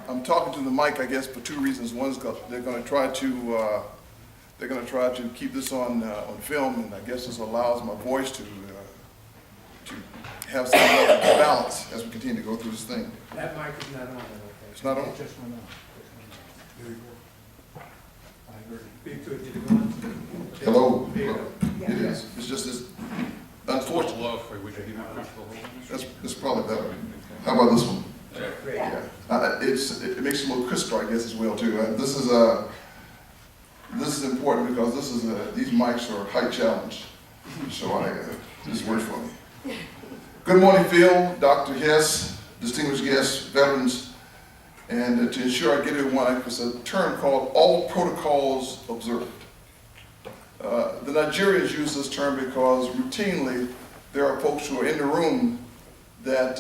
I'm talking to the mic, I guess, for two reasons. One is because they're going to try to keep this on film, and I guess this allows my voice to have some balance as we continue to go through this thing. That mic is not on. Okay. It's not on. It just went on. There you go. I heard it. Be good. Did it go on? Hello. There you Hello. go. It is. It's just this. Unfortunately, that's probably better. How about this one? Great. Yeah. It makes it a little crisper, I guess, as well too. This is important because these mics are height challenged. So this works for me. Good morning, Phil, Dr. Hess, distinguished guests, veterans, and to ensure I get everyone, it's a term called all protocols observed. The Nigerians use this term because routinely there are folks who are in the room that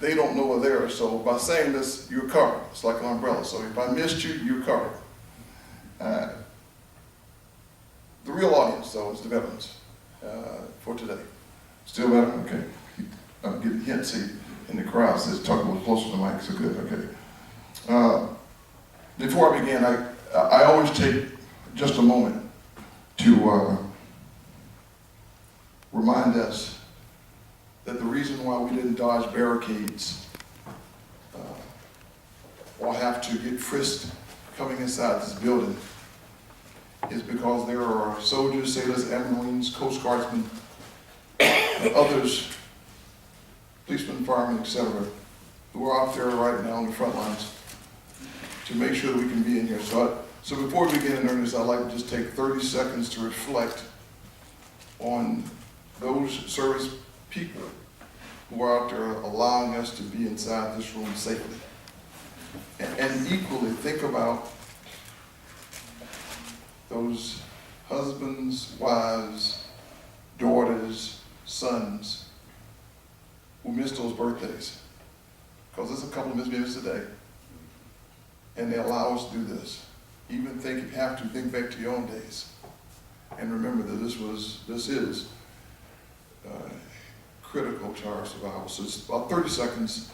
they don't know are there. So by saying this, you're covered. It's like an umbrella. So if I missed you, you're covered. The real audience, though, is the veterans for today. Still veteran? Okay. I'm getting hints in the crowd. Says talk a little closer to the mic. So good. Okay. Before I begin, I always take just a moment to remind us that the reason why we didn't dodge barricades or have to get frisked coming inside this building is because there are soldiers, sailors, and Marines, Coast Guardsmen, and others, policemen, firemen, etc., who are out there right now on the front lines to make sure that we can be in here. So before we begin in earnest, I'd like to just take 30 seconds to reflect on those service people who are out there allowing us to be inside this room safely. And equally think about those husbands, wives, daughters, sons who missed those birthdays. Because there's a couple of missed birthdays today. And they allow us to do this. Even if you have to, think back to your own days. And remember that this is critical to our survival. So it's about 30 seconds,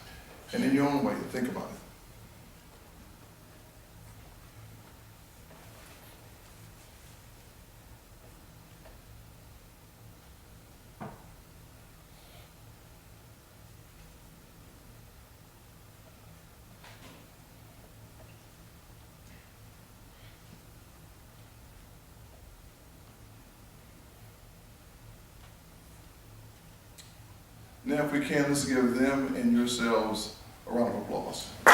and in your own way, think about it. Now, if we can, let's give them and yourselves a round of applause. Now,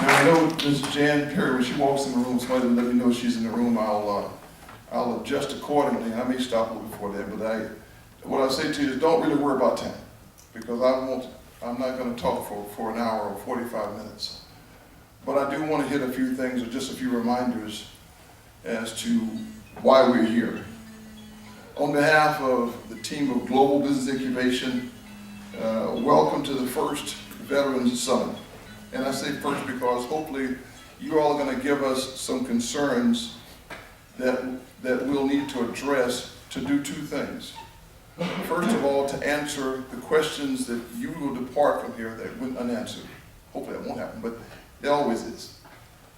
I know Ms. Jan Perry, when she walks in the room, somebody let me know she's in the room, I'll adjust accordingly. I may stop a little before that, but what I say to you is don't really worry about time, because I'm not going to talk for an hour or 45 minutes. But I do want to hit a few things, or just a few reminders as to why we're here. On behalf of the team of Global Business Incubation, welcome to the first Veterans Summit. And I say first because hopefully you all are going to give us some concerns that we'll need to address to do two things. First of all, to answer the questions that you will depart from here that went unanswered. Hopefully that won't happen, but it always is.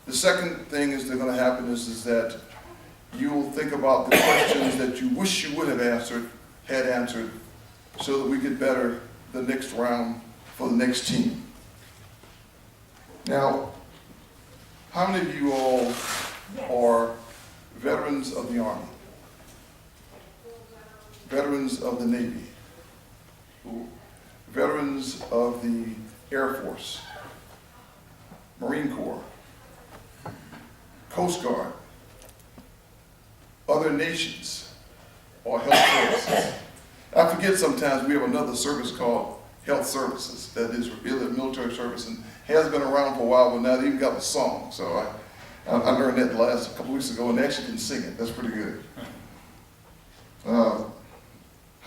The second thing is that's going to happen is that you'll think about the questions that you wish you would have had answered, so that we get better the next round for the next team. Now, how many of you all are veterans of the Army? Veterans of the Navy? Veterans of the Air Force? Marine Corps? Coast Guard? Other nations, or health services? I forget sometimes we have another service called health services that is really a military service and has been around for a while, but now they even got a song. So I learned that the last couple weeks ago, and they actually can sing it. That's pretty good. How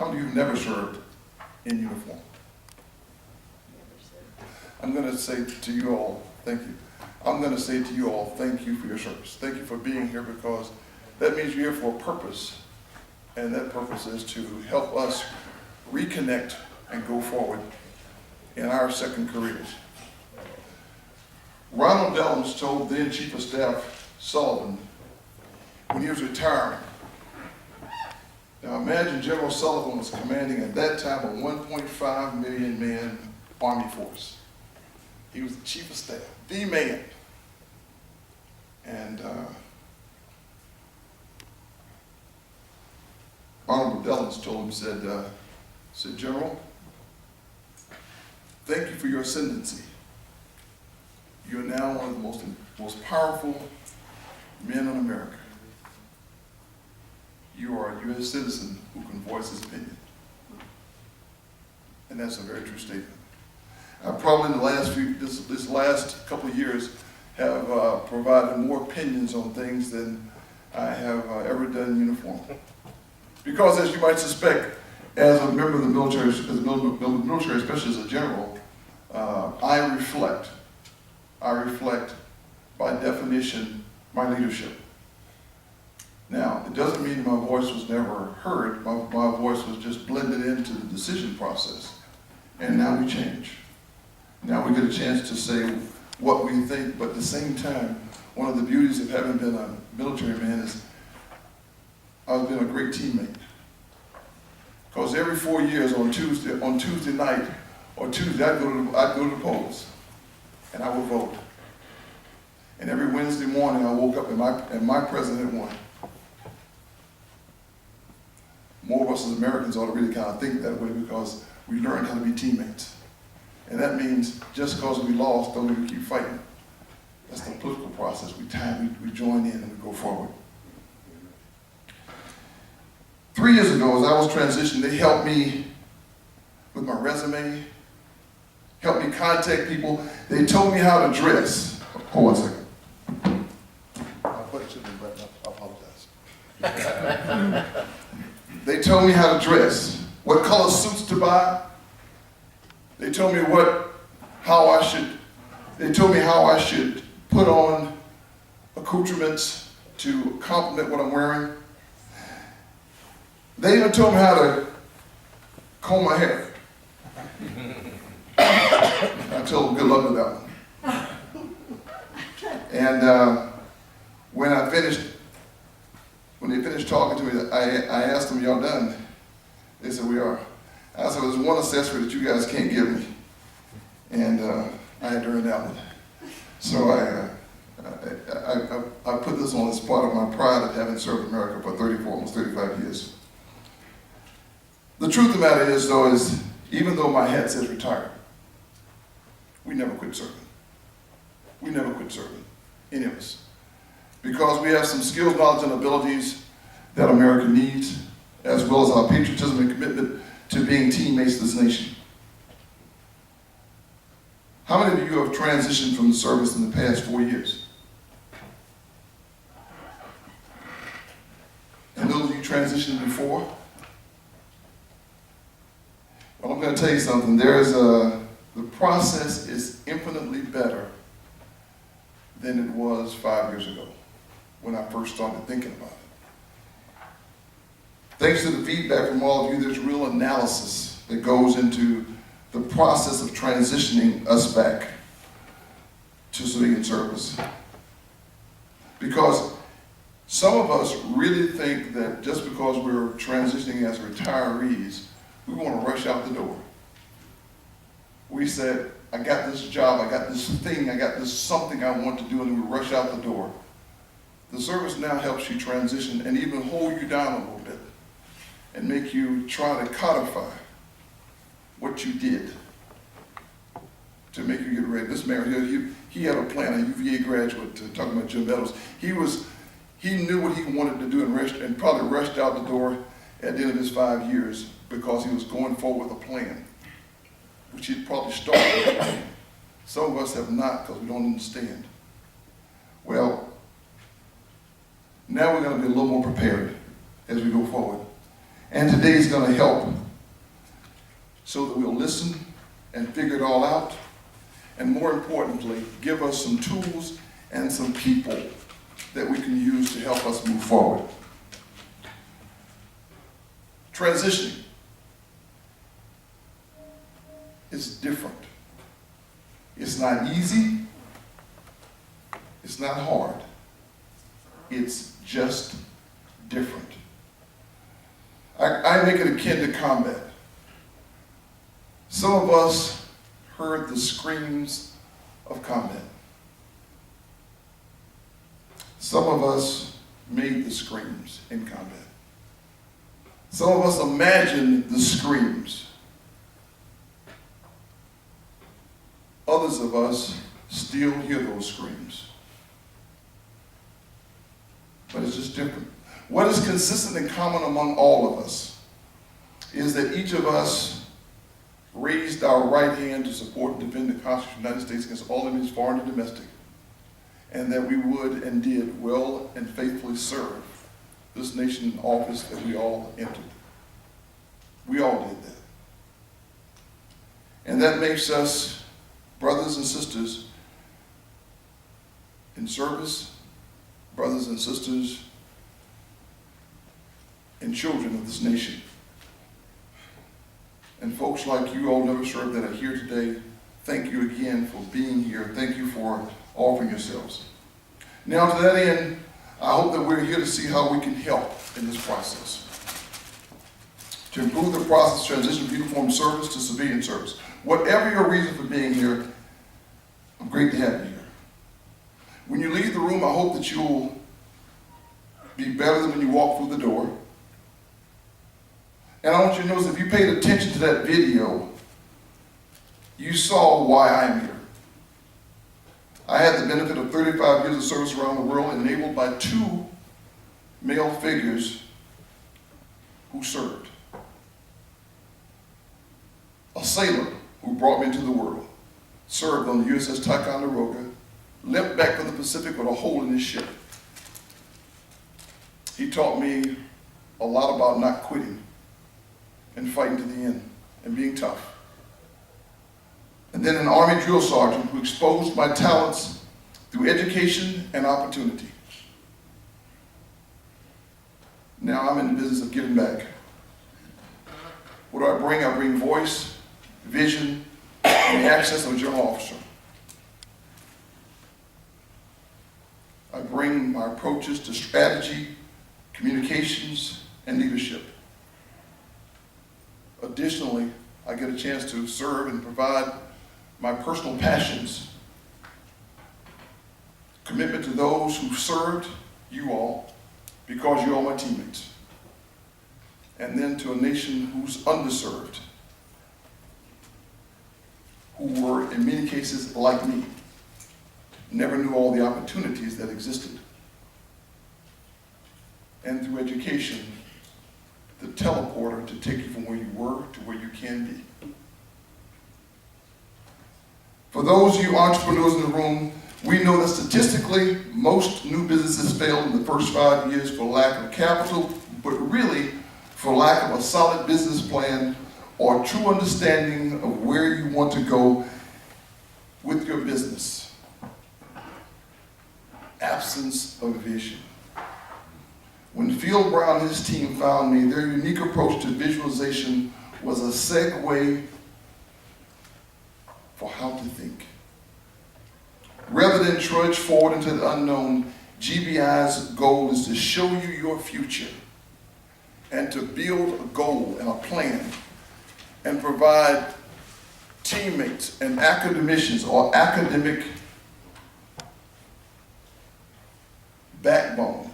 many of you have never served in uniform? I'm going to say to you all, thank you. I'm going to say to you all, thank you for your service. Thank you for being here, because that means you're here for a purpose, and that purpose is to help us reconnect and go forward in our second careers. Ronald Dellums told then Chief of Staff Sullivan when he was retiring. Now imagine General Sullivan was commanding at that time a 1.5 million man Army force. He was the Chief of Staff, the man. And Honorable Dellums told him, said, General, thank you for your ascendancy. You are now one of the most powerful men in America. You are a U.S. citizen who can voice his opinion. And that's a very true statement. I probably in the this last couple of years have provided more opinions on things than I have ever done uniformly. Because as you might suspect, as a member of the military, especially as a general, I reflect by definition my leadership. Now, it doesn't mean my voice was never heard. My voice was just blended into the decision process. And now we change. Now we get a chance to say what we think, but at the same time, one of the beauties of having been a military man is I've been a great teammate. Because every 4 years on Tuesday night or Tuesday, I'd go to the polls and I would vote. And every Wednesday morning I woke up and my president won. More of us as Americans ought to really kind of think that way because we learned how to be teammates. And that means just because we lost, don't mean we keep fighting. That's the political process. We join in and we go forward. 3 years ago, as I was transitioning, they helped me with my resume, helped me contact people. They told me how to dress. Hold on a second. I put it to the button. I apologize. They told me how to dress, what color suits to buy. They told me how I should put on accoutrements to complement what I'm wearing. They even told me how to comb my hair. I told them good luck with that one. And when they finished talking to me, I asked them, y'all done? They said, we are. I said, there's one accessory that you guys can't give me. And I had to earn that one. So I put this on as part of my pride of having served America for almost 35 years. The truth of the matter is, though, is even though my hat says retired, we never quit serving. We never quit serving, any of us. Because we have some skills, knowledge, and abilities that America needs, as well as our patriotism and commitment to being teammates of this nation. How many of you have transitioned from the service in the past 4 years? And those of you transitioned before? Well, I'm going to tell you something. The process is infinitely better than it was 5 years ago when I first started thinking about it. Thanks to the feedback from all of you, there's real analysis that goes into the process of transitioning us back to civilian service. Because some of us really think that just because we're transitioning as retirees, we want to rush out the door. We said, I got this job, I got this thing, I got this something I want to do, and we rush out the door. The service now helps you transition and even hold you down a little bit and make you try to codify what you did to make you get ready. This man here, he had a plan, a UVA graduate, talking about Jim Meadows. He knew what he wanted to do and probably rushed out the door at the end of his 5 years because he was going forward with a plan, which he'd probably started with. Some of us have not because we don't understand. Well, now we're going to be a little more prepared as we go forward. And today is going to help so that we'll listen and figure it all out. And more importantly, give us some tools and some people that we can use to help us move forward. Transitioning. is different. It's not easy. It's not hard. It's just different. I make it akin to combat. Some of us heard the screams of combat. Some of us made the screams in combat. Some of us imagined the screams. Others of us still hear those screams. But it's just different. What is consistent and common among all of us is that each of us raised our right hand to support and defend the Constitution of the United States against all enemies, foreign and domestic, and that we would and did well and faithfully serve this nation in office that we all entered. We all did that. And that makes us brothers and sisters in service, brothers and sisters and children of this nation. And folks like you all never served that are here today, thank you again for being here. Thank you for offering yourselves. Now to that end, I hope that we're here to see how we can help in this process. To improve the process, transition from uniform service to civilian service. Whatever your reason for being here, I'm great to have you here. When you leave the room, I hope that you'll be better than when you walk through the door. And I want you to notice, if you paid attention to that video, you saw why I'm here. I had the benefit of 35 years of service around the world, enabled by 2 male figures who served. A sailor who brought me into the world, served on the USS Ticonderoga, limped back from the Pacific with a hole in his ship. He taught me a lot about not quitting and fighting to the end and being tough. And then an Army drill sergeant who exposed my talents through education and opportunity. Now I'm in the business of giving back. What do I bring? I bring voice, vision, and the access of a general officer. I bring my approaches to strategy, communications, and leadership. Additionally, I get a chance to serve and provide my personal passions, commitment to those who served you all because you're all my teammates, and then to a nation who's underserved, who were in many cases like me, never knew all the opportunities that existed. And through education, the teleporter to take you from where you were to where you can be. For those of you entrepreneurs in the room, we know that statistically, most new businesses fail in the first 5 years for lack of capital, but really for lack of a solid business plan or true understanding of where you want to go with your business. Absence of vision. When Phil Brown and his team found me, their unique approach to visualization was a segue for how to think. Rather than trudge forward into the unknown, GBI's goal is to show you your future and to build a goal and a plan and provide teammates and academicians or academic backbone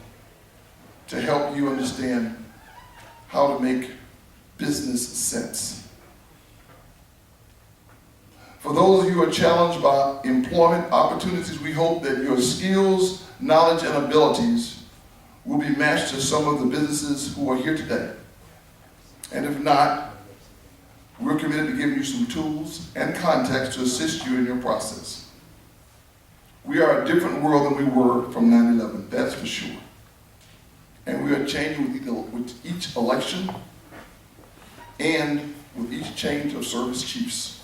to help you understand how to make business sense. For those of you who are challenged by employment opportunities, we hope that your skills, knowledge, and abilities will be matched to some of the businesses who are here today. And if not, we're committed to giving you some tools and contacts to assist you in your process. We are a different world than we were from 9/11, that's for sure. And we are changing with each election and with each change of service chiefs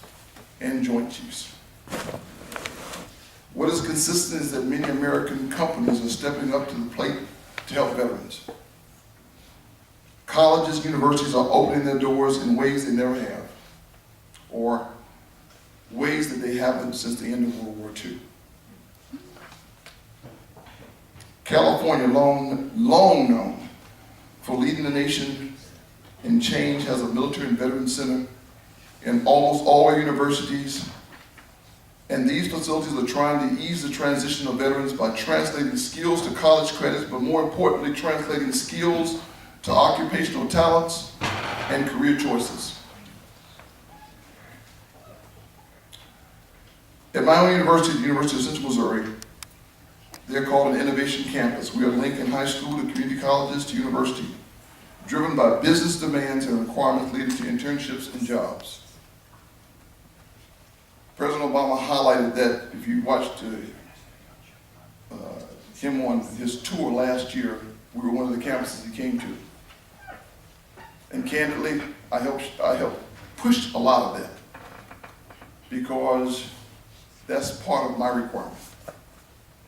and joint chiefs. What is consistent is that many American companies are stepping up to the plate to help veterans. Colleges, universities are opening their doors in ways they never have. Or ways that they haven't since the end of World War II. California, long known for leading the nation in change, has a military and veteran center in almost all our universities. And these facilities are trying to ease the transition of veterans by translating skills to college credits, but more importantly, translating skills to occupational talents and career choices. At my own university, the University of Central Missouri, they're called an innovation campus. We are linking high school to community colleges to university, driven by business demands and requirements leading to internships and jobs. President Obama highlighted that if you watched him on his tour last year, we were one of the campuses he came to. And candidly, I helped push a lot of that because that's part of my requirement.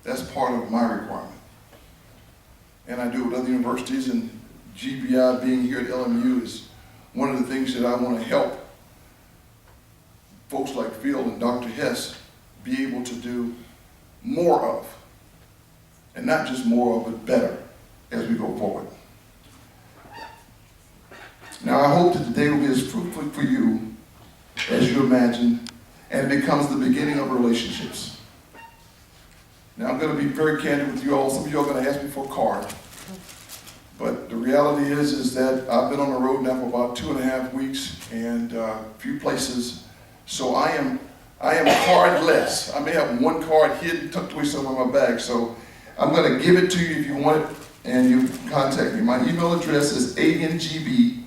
That's part of my requirement. And I do it with other universities, and GBI being here at LMU is one of the things that I want to help folks like Phil and Dr. Hess be able to do more of. And not just more of, but better as we go forward. Now I hope that the day will be as fruitful for you as you imagine, and it becomes the beginning of relationships. Now I'm going to be very candid with you all. Some of you are going to ask me for a card. But the reality is that I've been on the road now for about 2.5 weeks and a few places. So I am cardless. I may have one card hidden, tucked away somewhere in my bag. So I'm going to give it to you if you want it, and you can contact me. My email address is ANGB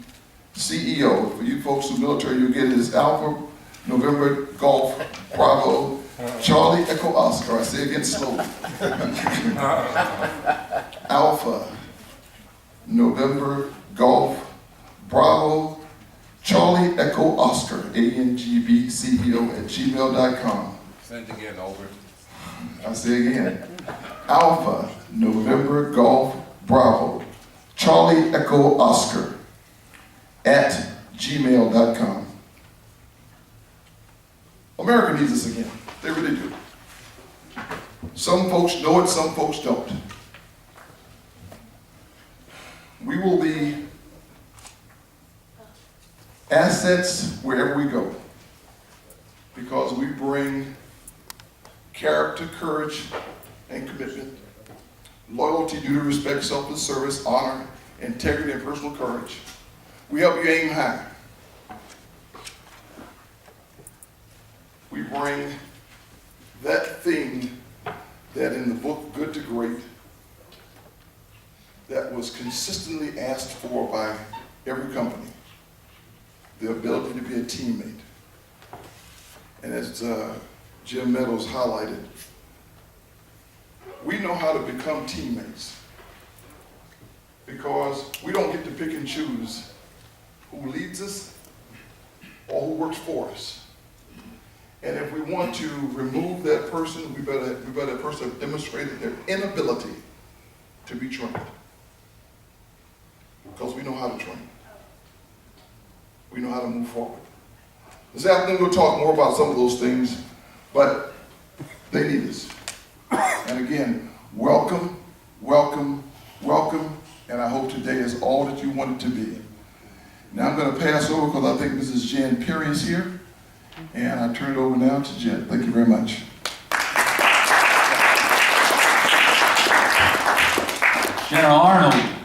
CEO. For you folks in the military, you'll get it as Alpha November Golf Bravo Charlie Echo Oscar. I say it again slowly. Alpha November Golf Bravo Charlie Echo Oscar ANGB CEO @gmail.com. Send it again, over. I say again. Alpha November Golf Bravo Charlie Echo Oscar @gmail.com. America needs us again. They really do. Some folks know it, some folks don't. We will be assets wherever we go because we bring character, courage, and commitment, loyalty, duty, respect, selfless service, honor, integrity, and personal courage. We help you aim high. We bring that thing that in the book Good to Great that was consistently asked for by every company, the ability to be a teammate. And as Jim Meadows highlighted, we know how to become teammates because we don't get to pick and choose who leads us or who works for us. And if we want to remove that person, we better that person have demonstrated their inability to be trained. Because we know how to train. We know how to move forward. This afternoon we'll talk more about some of those things, but they need us. And again, welcome, welcome, welcome, and I hope today is all that you want it to be. Now I'm going to pass over because I think Mrs. Jan Perry is here, and I turn it over now to Jen. Thank you very much. General Arnold.